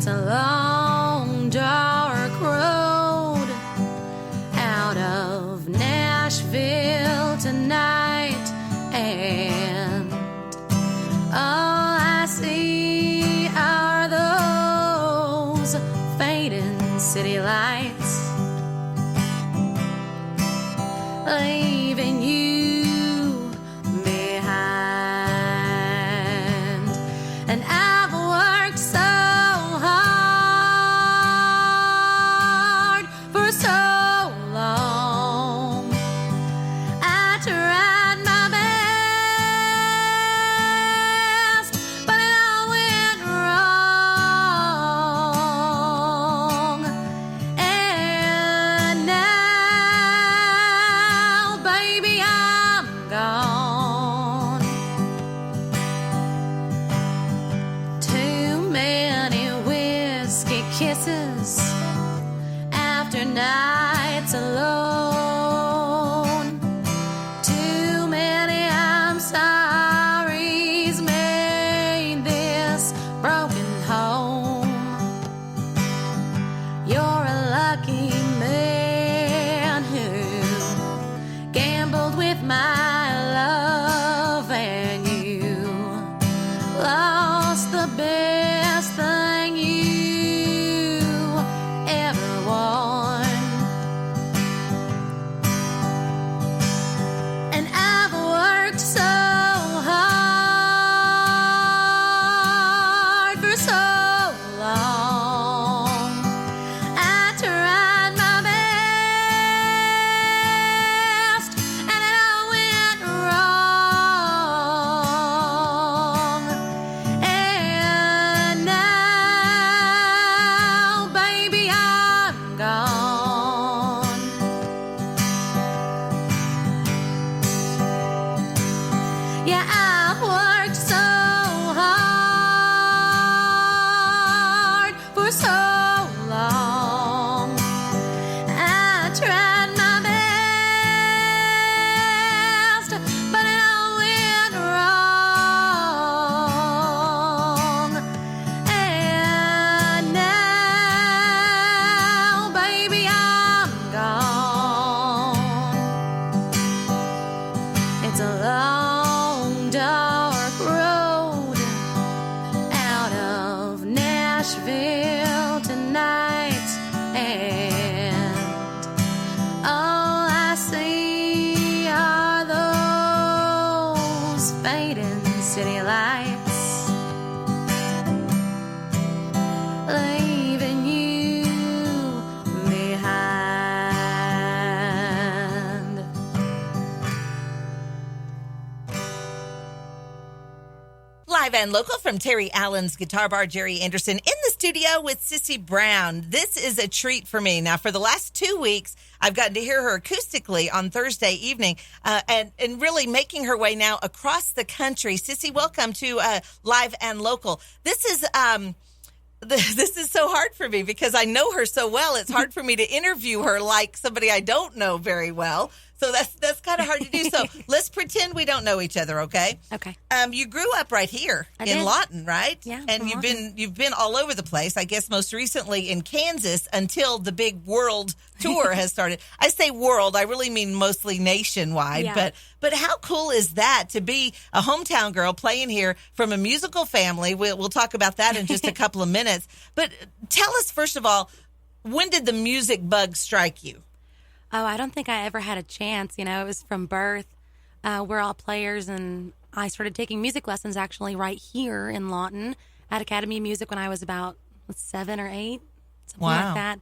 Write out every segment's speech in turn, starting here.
It's a long, dark road out of Nashville tonight, and all I see are those fading city lights, leaving you behind. And I've worked so hard for so long. I tried my best, but it all went wrong. And now, baby, I'm gone. Too many whiskey kisses after nights alone. Too many I'm sorry's made this broken home. You're a lucky man who gambled with my love, and you lost the best thing you ever won. And I've worked so hard for so long. I tried my best, and it all went wrong. And now, baby, I'm gone. Yeah, I've worked so hard for so long. I tried my best, but it all went wrong. And now, baby, I'm gone. It's a long, dark road out of Nashville tonight, and all I see are those fading city lights, leaving you behind. Live and local from Terry Allen's Guitar Bar, Jerry Anderson in the studio with Sissy Brown. This is a treat for me. Now, for the last 2 weeks, I've gotten to hear her acoustically on Thursday evening and really making her way now across the country. Sissy, welcome to Live and Local. This is so hard for me because I know her so well. It's hard for me to interview her like somebody I don't know very well. So that's kind of hard to do. So let's pretend we don't know each other, okay? Okay. You grew up right here I in did. Lawton, right? Yeah, And from you've been all over the place. I guess most recently in Kansas until the big world tour has started. I say world, I really mean mostly nationwide. Yeah. But how cool is that to be a hometown girl playing here from a musical family? We'll talk about that in just a couple of minutes. But tell us first of all, when did the music bug strike you? Oh, I don't think I ever had a chance. You know, it was from birth. We're all players, and I started taking music lessons actually right here in Lawton at Academy of Music when I was about 7 or 8, something Wow. like that.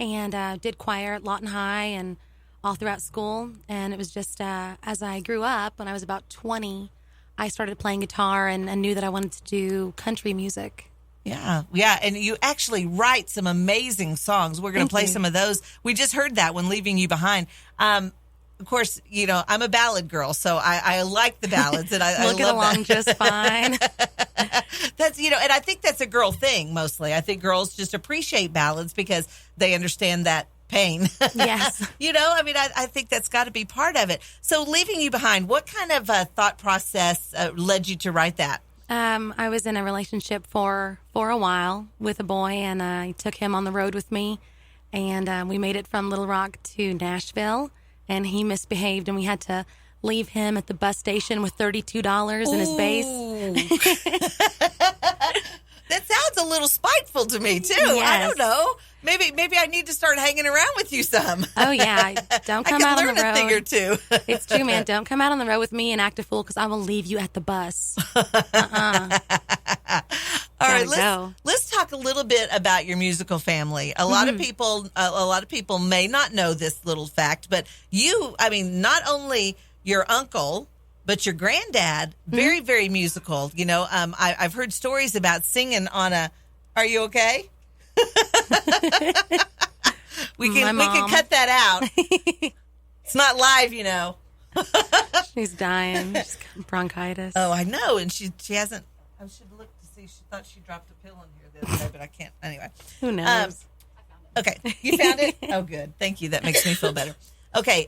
And did choir at Lawton High and all throughout school. And it was just as I grew up, when I was about 20, I started playing guitar and knew that I wanted to do country music. Yeah. And you actually write some amazing songs. We're going to play some of those. We just heard that one, Leaving You Behind. Of course, you know, I'm a ballad girl, so I like the ballads, and I We'll get love along that. just fine. That's, you know, and I think that's a girl thing mostly. I think girls just appreciate ballads because they understand that pain. Yes. You know, I mean, I think that's got to be part of it. So Leaving You Behind, what kind of thought process led you to write that? I was in a relationship for a while with a boy, and I took him on the road with me, and we made it from Little Rock to Nashville, and he misbehaved, and we had to leave him at the bus station with $32 in his base. That sounds a little spiteful to me, too. Yes. I don't know. Maybe I need to start hanging around with you some. Oh, yeah. Don't come out on the road. I can learn a thing or two. It's true, man. Don't come out on the road with me and act a fool because I will leave you at the bus. All right, let's talk a little bit about your musical family. A lot of people may not know this little fact, but not only your uncle, but your granddad, very, very musical. You know, I've heard stories about singing on a. Are you okay? we can cut that out. It's not live, you know. She's dying. She's got bronchitis. Oh, I know, and she hasn't. I should look to see. She thought she dropped a pill in here the other day, but I can't. Anyway, who knows? Okay, you found it. Oh, good. Thank you. That makes me feel better. Okay,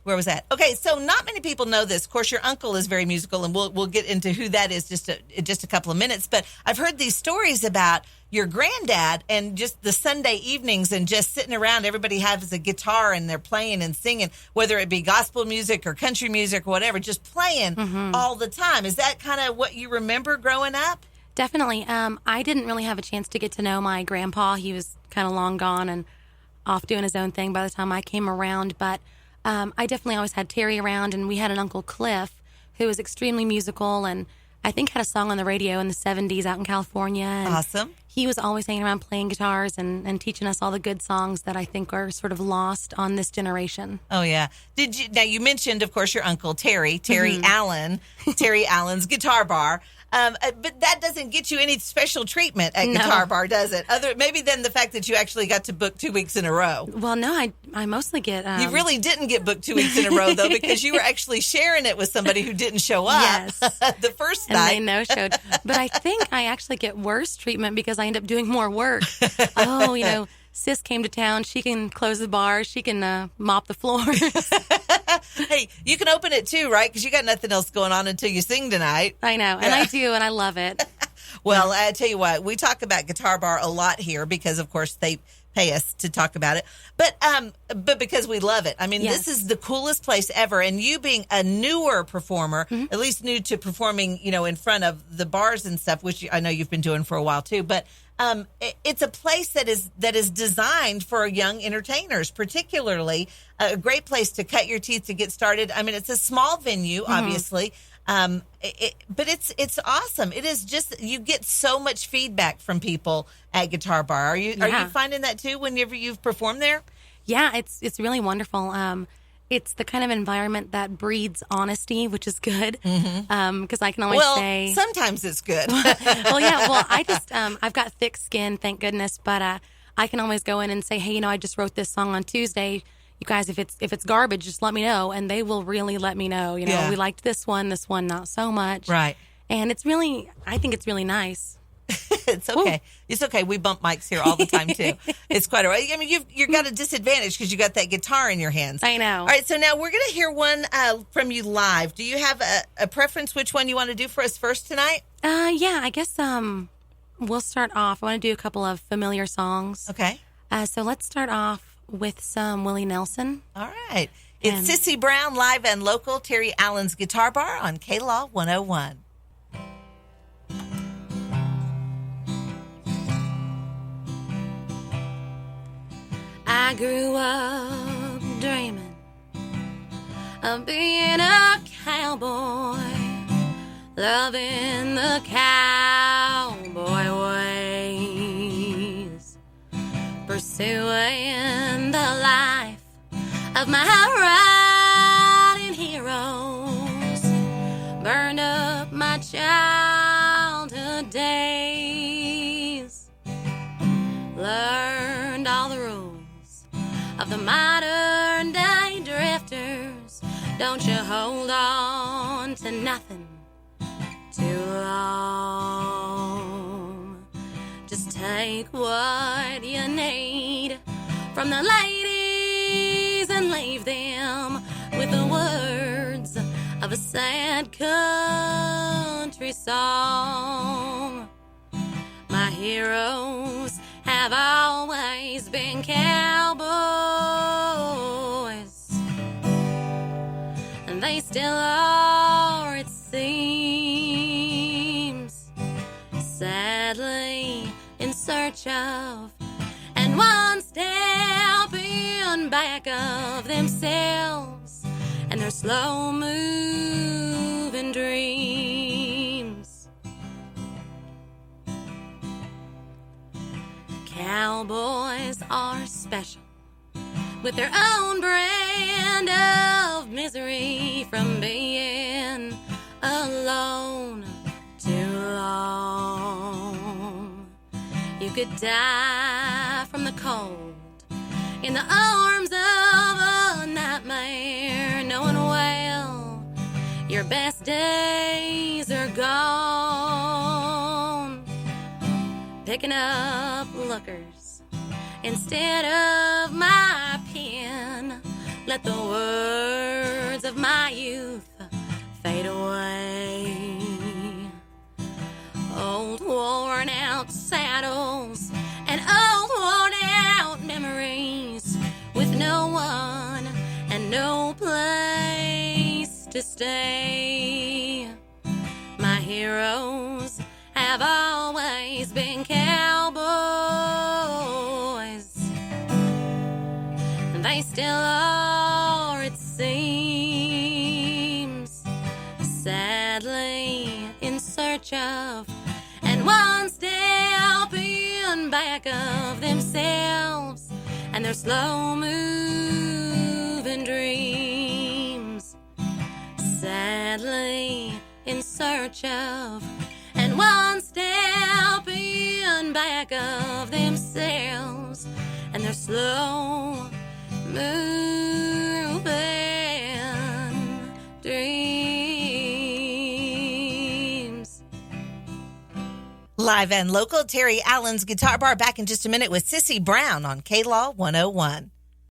where was that? Okay, so not many people know this. Of course, your uncle is very musical, and we'll get into who that is in just a couple of minutes. But I've heard these stories about your granddad and just the Sunday evenings and just sitting around. Everybody has a guitar and they're playing and singing, whether it be gospel music or country music or whatever, just playing all the time. Is that kind of what you remember growing up? Definitely. I didn't really have a chance to get to know my grandpa. He was kind of long gone and off doing his own thing by the time I came around. But I definitely always had Terry around, and we had an Uncle Cliff who was extremely musical and I think had a song on the radio in the 70s out in California. And awesome. He was always hanging around playing guitars and teaching us all the good songs that I think are sort of lost on this generation. Oh, yeah. Now, you mentioned, of course, your uncle, Terry Allen, Terry Allen's Guitar Bar. But that doesn't get you any special treatment at Guitar Bar, does it? Maybe than the fact that you actually got to book 2 weeks in a row. Well, no, I mostly get... You really didn't get booked 2 weeks in a row, though, because you were actually sharing it with somebody who didn't show up the first night. And they no-showed. But I think I actually get worse treatment because I end up doing more work. Oh, you know, Sis came to town. She can close the bar. She can mop the floors. Hey, you can open it too, right? Because you got nothing else going on until you sing tonight. I know, and I do, and I love it. Well, I tell you what, we talk about Guitar Bar a lot here because, of course, they pay us to talk about it. But because we love it. I mean, This is the coolest place ever. And you being a newer performer, at least new to performing, you know, in front of the bars and stuff, which I know you've been doing for a while too. But it's a place that is designed for young entertainers, particularly a great place to cut your teeth to get started. I mean, it's a small venue, obviously, but it's awesome. It is just, you get so much feedback from people at Guitar Bar. Are you finding that too whenever you've performed there? Yeah, it's really wonderful. It's the kind of environment that breeds honesty, which is good. Because I can always say, sometimes it's good. I just I've got thick skin, thank goodness. But I can always go in and say, hey, you know, I just wrote this song on Tuesday. You guys, if it's garbage, just let me know, and they will really let me know. You know, we liked this one not so much. Right. And I think it's really nice. It's okay. Ooh. It's okay. We bump mics here all the time too. It's quite all right. I mean, you've got a disadvantage because you got that guitar in your hands. I know. All right. So now we're going to hear one from you live. Do you have a preference which one you want to do for us first tonight? Yeah. I guess we'll start off. I want to do a couple of familiar songs. Okay. So let's start off with some Willie Nelson. All right. It's Sissy Brown, live and local, Terry Allen's Guitar Bar on K-Law 101. I grew up dreaming of being a cowboy, loving the cowboy ways, pursuing the life of my riding heroes, burned up my childhood days, learned all the rules of the modern day drifters. Don't you hold on to nothing too long. Just take what you need from the ladies and leave them with the words of a sad country country song. My heroes have always been cowboys, and they still are, it seems, sadly in search of and one step in back of themselves and their slow moving dreams. Cowboys are special with their own brand of misery from being alone too long. You could die from the cold in the arms of a nightmare, knowing well your best days are gone. Picking up lookers instead of my pen, let the words of my youth fade away. Old worn out saddles and old worn out memories with no one and no place to stay. My heroes have always been cowboys, and they still are, it seems, sadly in search of and one step in back of themselves and their slow moving dreams. Sadly in search of and one step in back of themselves and their slow moving dreams. Live and local, Terry Allen's Guitar Bar back in just a minute with Sissy Brown on K-Law 101.